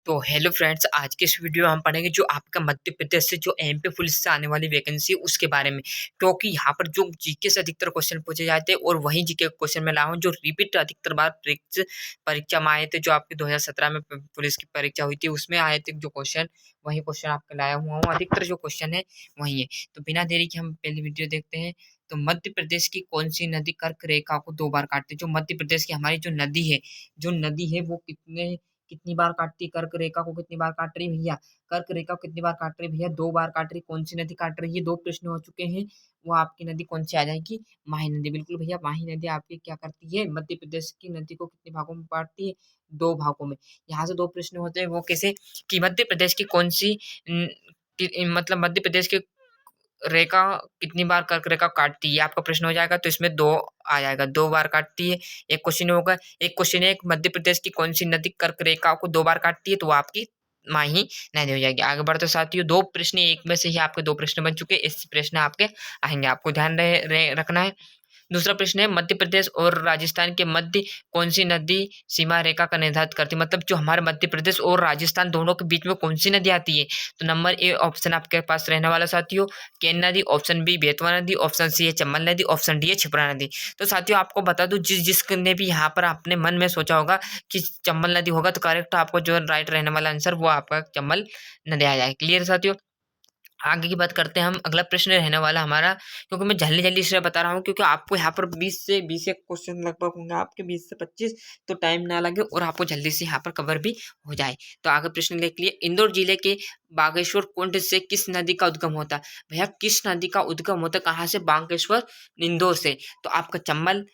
तो hello friends, आज के इस वीडियो में हम पढ़ेंगे जो आपका मध्य प्रदेश से जो एमपी पुलिस से आने वाली वैकेंसी है उसके बारे में। क्योंकि यहाँ पर जो जीके से अधिकतर क्वेश्चन पूछे जाते हैं और वही जीके क्वेश्चन में लाया हूँ जो रिपीट अधिकतर बार परीक्षा में आए थे। जो आपके 2017 में पुलिस की परीक्षा हुई थी उसमें आए थे जो क्वेश्चन, वही क्वेश्चन आपके लाया हुआ हूँ। अधिकतर जो क्वेश्चन है वही है। तो बिना देरी के हम पहली वीडियो देखते हैं। तो मध्य प्रदेश की कौन सी नदी कर्क रेखा को 2 बार काटती है? जो मध्य प्रदेश की हमारी जो नदी है वो कितनी बार काटती है? कर्क रेखा को कितनी बार काट रही है भैया? कर्क रेखा को कितनी बार काट रही है भैया? 2 बार काट रही। कौन सी नदी काट रही है? 2 प्रश्न हो चुके हैं। वो आपकी नदी कौन सी आ जाएगी? माही नदी। बिल्कुल भैया, माही नदी आपकी क्या करती है? मध्य प्रदेश की नदी को कितने भागों में बांटती है? 2 भागों में। यहाँ से 2 प्रश्न होते हैं। वो कैसे कि मध्य प्रदेश की कौन सी मतलब मध्य प्रदेश की रेखा कितनी बार कर्क रेखा काटती है आपका प्रश्न हो जाएगा। तो इसमें 2 आ जाएगा, 2 बार काटती है। एक क्वेश्चन होगा, एक क्वेश्चन है मध्य प्रदेश की कौन सी नदी कर्क रेखा को 2 बार काटती है? तो वो आपकी माही नदी हो जाएगी। आगे बढ़ते साथियों, 2 प्रश्न एक में से ही आपके 2 प्रश्न बन चुके। इस प्रश्न आपके आएंगे, आपको ध्यान रखना है। दूसरा प्रश्न है मध्य प्रदेश और राजस्थान के मध्य कौन सी नदी सीमा रेखा का निर्धारित करती है? मतलब जो हमारे मध्य प्रदेश और राजस्थान दोनों के बीच में कौन सी नदी आती है? तो नंबर ए ऑप्शन आपके पास रहने वाला साथियों केन नदी, ऑप्शन बी बेतवा नदी, ऑप्शन सी है चंबल नदी, ऑप्शन डी है छिपरा नदी। तो साथियों आपको बता दूं, जिसने भी यहाँ पर अपने मन में सोचा होगा कि चंबल नदी होगा, तो करेक्ट आपको जो राइट रहने वाला आंसर वो आपका चंबल नदी आ जाएगा। क्लियर साथियों? आगे की बात करते हैं हम। अगला प्रश्न रहने वाला हमारा, क्योंकि मैं जल्दी जल्दी इसलिए बता रहा हूँ क्योंकि आपको यहाँ पर 20 एक क्वेश्चन लगभग होंगे आपके, 20 से 25, तो टाइम ना लगे और आपको जल्दी से यहाँ पर कवर भी हो जाए। तो आगे प्रश्न देख लिए। इंदौर जिले के बागेश्वर कुंड से किस नदी का उद्गम होता है? भैया किस नदी का उद्गम होता है? कहाँ से? बागेश्वर, इंदौर से। तो आपका चंबल,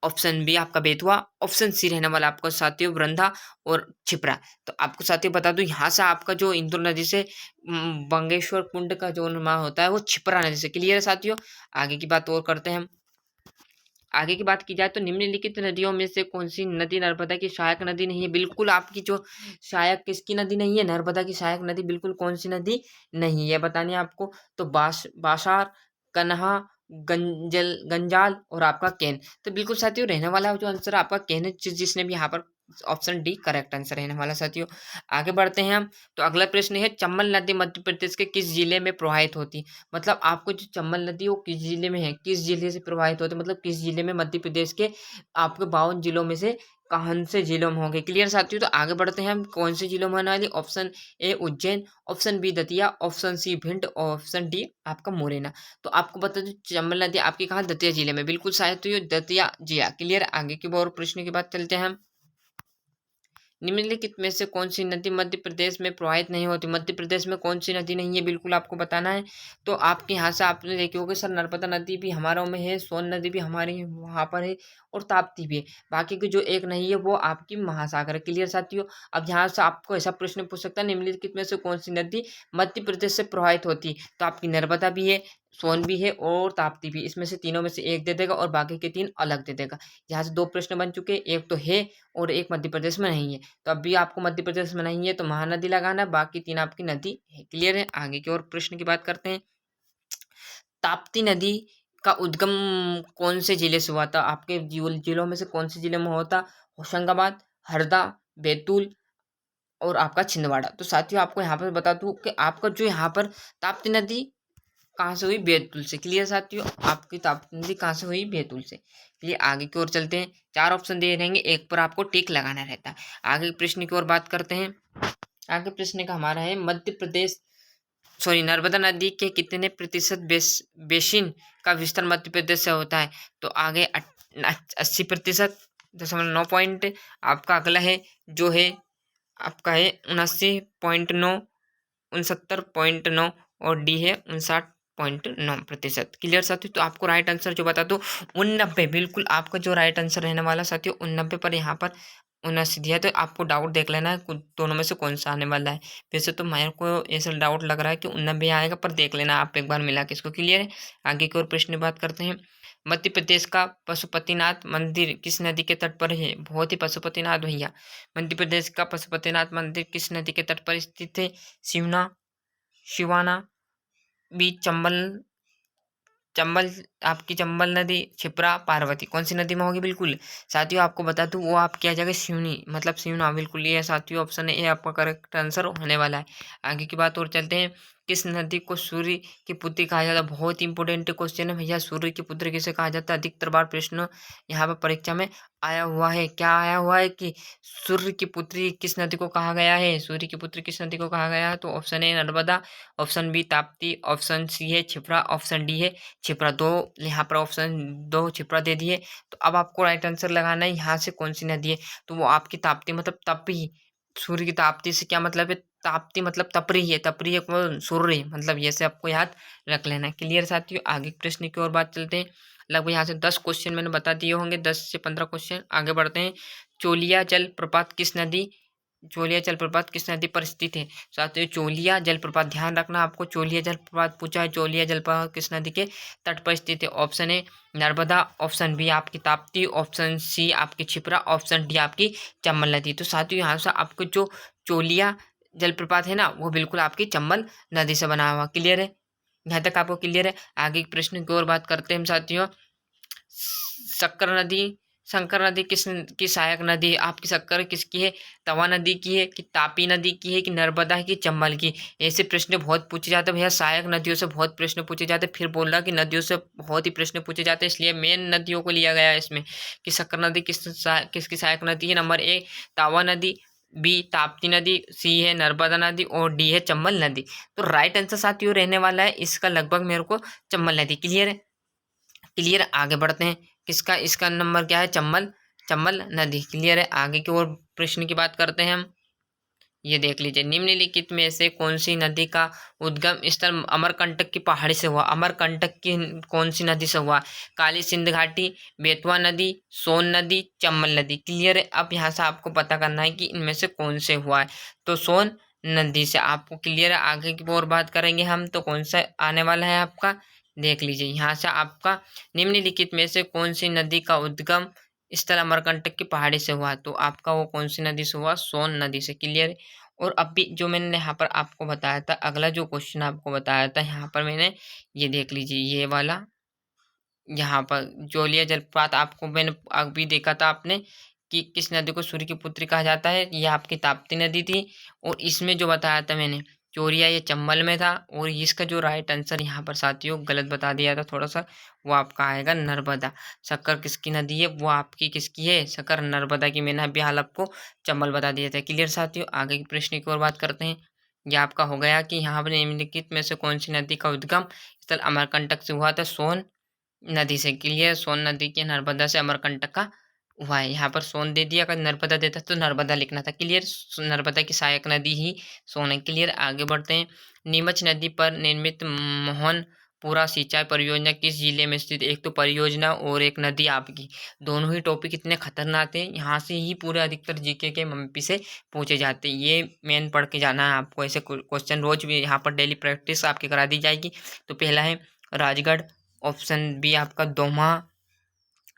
ऑप्शन बी आपका बेतवा, ऑप्शन सी रहने वाला आपका साथियों वृंदा और छिपरा। तो आपको साथियों बता दूं, यहाँ से आपका जो इंदौर नदी से बंगेश्वर कुंड का जो निर्माण होता है वो छिपरा नदी से। क्लियर है साथियों? आगे की बात और करते हैं हम। आगे की बात की जाए तो निम्नलिखित नदियों में से कौन सी नदी नर्मदा की सहायक नदी नहीं है? बिल्कुल आपकी जो सहायक किसकी नदी नहीं है? नर्मदा की सहायक नदी बिल्कुल कौन सी नदी नहीं है बतानी है आपको। तो बासार, कन्हा, गंजाल और आपका केन। तो बिल्कुल साथियों रहने वाला जो आंसर आपका केन है, जिसने भी यहाँ पर ऑप्शन डी करेक्ट आंसर रहने वाला साथियों। आगे बढ़ते हैं हम। तो अगला प्रश्न है चंबल नदी मध्य प्रदेश के किस जिले में प्रवाहित होती है? मतलब आपको जो चंबल नदी वो किस जिले में है, किस जिले से प्रवाहित होती है, मतलब किस जिले में मध्य प्रदेश के आपके 52 जिलों में से कौन से जिलों में होंगे? क्लियर साथियों? तो आगे बढ़ते हैं हम। कौन से जिलों में होने वाली? Option A Ujjain, option B Datia, option C Bhind, option D आपका मुरैना। तो आपको बता दो चंबल नदी आपकी कहाँ? दतिया जिले में। बिल्कुल साथियों दतिया जिला। क्लियर? आगे की और प्रश्न की बात चलते हैं हम। निम्नलिखित में से कौन सी नदी मध्य प्रदेश में प्रवाहित नहीं होती? मध्य प्रदेश में कौन सी नदी नहीं है बिल्कुल आपको बताना है। तो आपके यहाँ से आपने देखे होगे सर, नर्मदा नदी भी हमारों में है, सोन नदी भी हमारी वहाँ पर है और ताप्ती भी है। बाकी की जो एक नहीं है वो आपकी महासागर है। क्लियर साथियों? अब यहाँ से आपको ऐसा प्रश्न पूछ सकता है निम्नलिखित में से कौन सी नदी मध्य प्रदेश से प्रवाहित होती है? तो आपकी नर्मदा भी है, सोन भी है और ताप्ती भी। इसमें से तीनों में से एक दे देगा और बाकी के 3 अलग दे देगा। यहाँ से 2 प्रश्न बन चुके, एक तो है और एक मध्य प्रदेश में नहीं है। तो अभी आपको मध्य प्रदेश में नहीं है तो महानदी लगाना, बाकी 3 आपकी नदी है। क्लियर है? आगे की और प्रश्न की बात करते हैं। ताप्ती नदी का उद्गम कौन से जिले से हुआ था? आपके जिलों में से कौन से जिले में हुआ था? होशंगाबाद, हरदा, बैतूल और आपका छिंदवाड़ा। तो साथियों आपको यहाँ पर बता दूं कि आपका जो यहाँ पर ताप्ती नदी कहाँ से हुई? बैतूल से। क्लियर साथियों? आपकी ताप्ती नदी कहाँ से हुई? बैतूल से। चलिए आगे की ओर चलते हैं। 4 ऑप्शन दे रहेंगे, एक पर आपको टिक लगाना रहता है। आगे के प्रश्न की ओर बात करते हैं। आगे प्रश्न का हमारा है मध्य प्रदेश नर्मदा नदी के कितने प्रतिशत बेसिन का विस्तार मध्य प्रदेश से होता है? तो आगे 80% 9 आपका अगला है जो है आपका है 79.9, 69.9 और डी है 59.9%। क्लियर साथियों? तो आपको राइट आंसर जो बता दो 89, बिल्कुल आपका जो राइट आंसर रहने वाला साथियों 89 पर यहाँ पर 79 दिया। तो आपको डाउट देख लेना है दोनों में से कौन सा आने वाला है। वैसे तो मेरे को ऐसा डाउट लग रहा है कि 89 आएगा, पर देख लेना आप एक बार मिला के इसको। क्लियर है? आगे की ओर प्रश्न बात करते हैं। मध्य प्रदेश का पशुपतिनाथ मंदिर किस नदी के तट पर है? बहुत ही पशुपतिनाथ भैया, मध्य प्रदेश का पशुपतिनाथ मंदिर किस नदी के तट पर स्थित है? शिवना, शिवाना, बी चंबल, आपकी चंबल नदी, क्षिप्रा, पार्वती, कौन सी नदी में होगी? बिल्कुल साथियों आपको बता दूं वो आपकी आ जाएगा सिवनी, मतलब सिवना, बिल्कुल ये साथियों ऑप्शन ए आपका करेक्ट आंसर होने वाला है। आगे की बात और चलते हैं। किस नदी को सूर्य की पुत्री कहा जाता है? बहुत इंपॉर्टेंट क्वेश्चन है भैया, सूर्य की पुत्री किसे कहा जाता है? अधिकतर बार प्रश्न यहाँ पर परीक्षा में आया हुआ है। क्या आया हुआ है कि सूर्य की पुत्री किस नदी को कहा गया है? सूर्य की पुत्री किस नदी को कहा गया है? तो option A Narmada, option B Tapti, option C है क्षिप्रा, ऑप्शन डी है क्षिप्रा। दो यहाँ पर ऑप्शन दो क्षिप्रा दे दिए। तो अब आपको राइट आंसर लगाना है यहाँ से कौन सी नदी है, तो वो आपकी ताप्ती, मतलब तपी। सूर्य की ताप्ती से क्या मतलब है? ताप्ती मतलब तपरी है, तपरी है कौन? सूर्य, मतलब ये से आपको याद रख लेना है। क्लियर साथियों, आगे प्रश्न की ओर बात चलते हैं। लगभग यहाँ से 10 क्वेश्चन मैंने बता दिए होंगे, 10 से 15 क्वेश्चन। आगे बढ़ते हैं। चोलिया जलप्रपात किस नदी चोलिया जलप्रपात किस नदी पर स्थित है? साथियों चोलिया जलप्रपात, ध्यान रखना आपको, चोलिया जलप्रपात पूछा है। चोलिया जलप्रपात किस नदी के तट पर स्थित है? Option A Narmada, option B आपकी ताप्ती, ऑप्शन सी आपकी क्षिप्रा, ऑप्शन डी आपकी चंबल नदी। तो साथियों यहाँ से आपको जो चोलिया जलप्रपात है ना, वो बिल्कुल आपकी चंबल नदी से बना हुआ। क्लियर है? यहाँ तक आपको क्लियर है? आगे के प्रश्न की ओर बात करते हैं हम साथियों। शक्कर नदी शंकर नदी की सहायक नदी है? आपकी शक्कर किसकी है? तवा नदी की है कि तापी नदी की है कि नर्मदा की, चंबल की? ऐसे प्रश्न बहुत पूछे जाते हैं भैया, सहायक नदियों से बहुत प्रश्न पूछे जाते हैं। फिर बोल रहा कि नदियों से बहुत ही प्रश्न पूछे जाते हैं, इसलिए मेन नदियों को लिया गया है इसमें कि शक्कर नदी किसकी सहायक नदी है। नंबर ए तावा नदी, बी ताप्ती नदी, सी है नर्मदा नदी और डी है चंबल नदी। तो राइट आंसर साथियों रहने वाला है इसका लगभग मेरे को चंबल नदी। क्लियर है? क्लियर, आगे बढ़ते हैं। किसका इसका नंबर क्या है? चंबल चंबल नदी। क्लियर है? आगे की ओर प्रश्न की बात करते हैं हम। ये देख लीजिए, निम्नलिखित में से कौन सी नदी का उद्गम स्थल अमरकंटक की पहाड़ी से हुआ? अमरकंटक की कौन सी नदी से हुआ? काली सिंध घाटी, बेतवा नदी, सोन नदी, चंबल नदी। क्लियर है? अब यहाँ से आपको पता करना है कि इनमें से कौन से हुआ है, तो सोन नदी से आपको क्लियर है। आगे की ओर बात करेंगे हम, तो कौन सा आने वाला है आपका, देख लीजिए यहाँ से आपका निम्नलिखित में से कौन सी नदी का उद्गम स्थल अमरकंटक की पहाड़ी से हुआ? तो आपका वो कौन सी नदी से हुआ? सोन नदी से। क्लियर है? और अभी जो मैंने यहाँ पर आपको बताया था, अगला जो क्वेश्चन आपको बताया था यहाँ पर मैंने, ये देख लीजिए ये वाला, यहाँ पर जोलिया जलप्रपात आपको मैंने अभी देखा था आपने कि किस नदी को सूर्य की पुत्री कहा जाता है, ये आपकी ताप्ती नदी थी। और इसमें जो बताया था मैंने चोरिया, ये चंबल में था। और इसका जो राइट आंसर यहाँ पर साथियों गलत बता दिया था थोड़ा सा, वो आपका आएगा नर्मदा। शक्कर किसकी नदी है? वो आपकी किसकी है? शक्कर नर्मदा की। मैंने अभी हाल आपको चंबल बता दिया था। क्लियर साथियों, आगे के प्रश्न की ओर बात करते हैं। ये आपका हो गया कि यहाँ पर निम्नलिखित में से कौन सी नदी का उद्गम स्थल अमरकंटक से हुआ था? सोन नदी से। क्लियर, सोन नदी के नर्मदा से अमरकंटक का हुआ है। यहाँ पर सोन दे दिया, अगर नर्मदा देता तो नर्मदा लिखना था। क्लियर, नर्मदा की सहायक नदी ही सोन है। क्लियर, आगे बढ़ते हैं। नीमच नदी पर निर्मित मोहनपुरा सिंचाई परियोजना किस जिले में स्थित? एक तो परियोजना और एक नदी आपकी, दोनों ही टॉपिक इतने खतरनाक हैं, यहाँ से ही पूरे अधिकतर जीके के एमपी से पूछे जाते हैं। ये मेन पढ़ के जाना है आपको, ऐसे क्वेश्चन रोज भी यहाँ पर डेली प्रैक्टिस आपकी करा दी जाएगी। तो पहला है राजगढ़, ऑप्शन बी आपका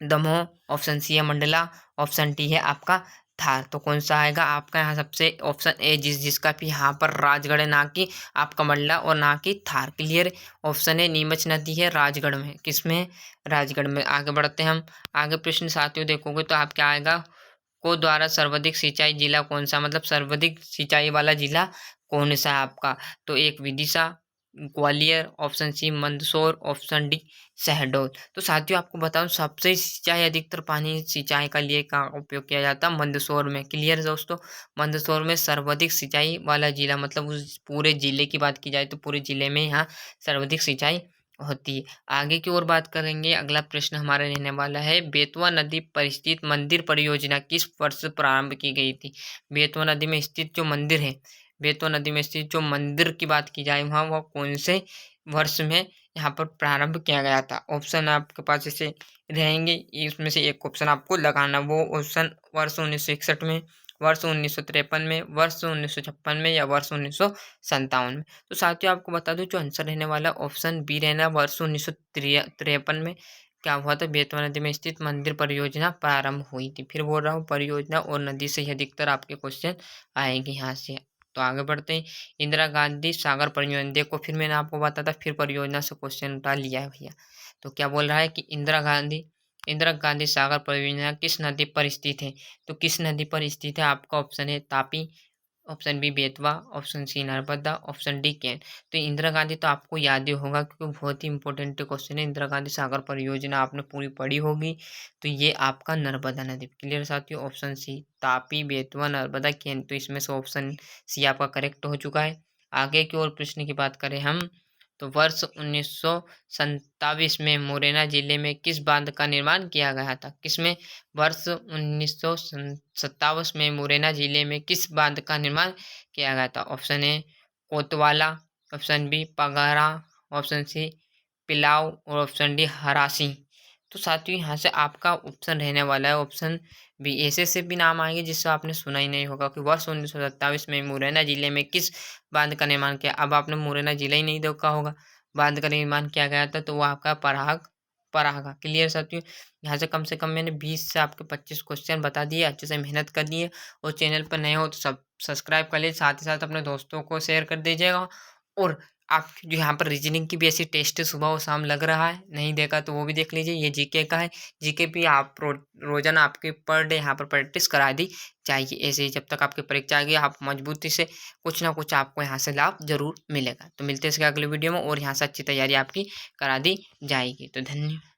दमोह, ऑप्शन सी है मंडला, ऑप्शन डी है आपका थार। तो कौन सा आएगा आपका यहाँ? सबसे ऑप्शन ए, जिसका भी यहाँ पर राजगढ़ है, ना कि आपका मंडला और ना कि Thar. Clear, option A Neemuch नदी है राजगढ़ में। किसमें? राजगढ़ में। आगे बढ़ते हैं हम। आगे प्रश्न साथियों देखोगे तो आप क्या आएगा, को द्वारा सर्वाधिक सिंचाई जिला कौन सा, मतलब सर्वाधिक सिंचाई वाला जिला कौन सा है आपका? तो एक Vidisha, Gwalior, option C Mandsaur, option D Shahdol. तो साथियों आपको बताऊं सबसे सिंचाई अधिकतर पानी सिंचाई का लिए का उपयोग किया जाता है मंदसौर में। क्लियर दोस्तों, मंदसौर में सर्वाधिक सिंचाई वाला जिला, मतलब उस पूरे जिले की बात की जाए तो पूरे जिले में यहाँ सर्वाधिक सिंचाई होती है। आगे की ओर बात करेंगे, अगला प्रश्न हमारा रहने वाला है, बेतवा नदी पर स्थित मंदिर परियोजना किस वर्ष प्रारंभ की गई थी? बेतवा नदी में स्थित जो मंदिर है, बेतवा नदी में स्थित जो मंदिर की बात की जाए वहाँ, वह कौन से वर्ष में यहाँ पर प्रारंभ किया गया था? ऑप्शन आपके पास जैसे रहेंगे, इसमें से एक ऑप्शन आपको लगाना, वो ऑप्शन वर्ष 1961 में, वर्ष 1953 में, वर्ष 1956 में या वर्ष 1957 में। तो साथियों आपको बता दूं जो आंसर रहने वाला ऑप्शन बी रहना, वर्ष 1953 में क्या हुआ था? बेतवा नदी में स्थित मंदिर परियोजना प्रारंभ हुई थी। फिर बोल रहा हूँ परियोजना और नदी से ही अधिकतर आपके क्वेश्चन आएंगे यहाँ से। तो आगे बढ़ते हैं। इंदिरा गांधी सागर परियोजना, देखो फिर मैंने आपको बताया था, फिर परियोजना से क्वेश्चन उठा लिया है भैया। तो क्या बोल रहा है कि इंदिरा गांधी सागर परियोजना किस नदी पर स्थित है? तो किस नदी पर स्थित है? आपका ऑप्शन है Tapi, option B Betwa, option C Narmada, option D Ken. तो इंदिरा गांधी तो आपको याद ही होगा क्योंकि बहुत ही इंपॉर्टेंट क्वेश्चन है। इंदिरा गांधी सागर परियोजना आपने पूरी पढ़ी होगी। तो ये आपका नर्मदा नदी, क्लियर साथियों। ऑप्शन सी तापी, बेतवा, नर्मदा, केन। तो इसमें से ऑप्शन सी आपका करेक्ट हो चुका है। आगे की ओर प्रश्न की बात करें हम, तो वर्ष 1927 में मुरैना जिले में किस बांध का निर्माण किया गया था? किसमें? वर्ष 1927 में मुरैना जिले में किस बांध का निर्माण किया गया था? Option A Kotwala, option B Pagara, option C Pilau और ऑप्शन डी हरासी। तो साथियों यहाँ से आपका ऑप्शन रहने वाला है ऑप्शन बी। ऐसे भी नाम आएंगे जिससे आपने सुना ही नहीं होगा कि वर्ष 1927 में मुरैना जिले में किस बांध का निर्माण किया। अब आपने मुरैना जिला ही नहीं देखा होगा, बांध का निर्माण किया गया था तो वो आपका पराग, क्लियर साथियों। यहाँ से कम मैंने 20 से आपके 25 क्वेश्चन बता दिए, अच्छे से मेहनत कर दिए। और चैनल पर नए हो तो सब्सक्राइब कर लीजिए, साथ ही साथ अपने दोस्तों को शेयर कर दीजिएगा। और आप जो यहाँ पर रीजनिंग की भी ऐसी टेस्ट सुबह और शाम लग रहा है, नहीं देखा तो वो भी देख लीजिए। ये जीके का है, जीके भी आप रोजाना आपके पर डे यहाँ पर प्रैक्टिस करा दी जाएगी। ऐसे ही जब तक आपकी परीक्षा आएगी आप मजबूती से कुछ ना कुछ आपको यहाँ से लाभ जरूर मिलेगा। तो मिलते हैं इसके अगले वीडियो में और यहाँ से अच्छी तैयारी आपकी करा दी जाएगी। तो धन्यवाद।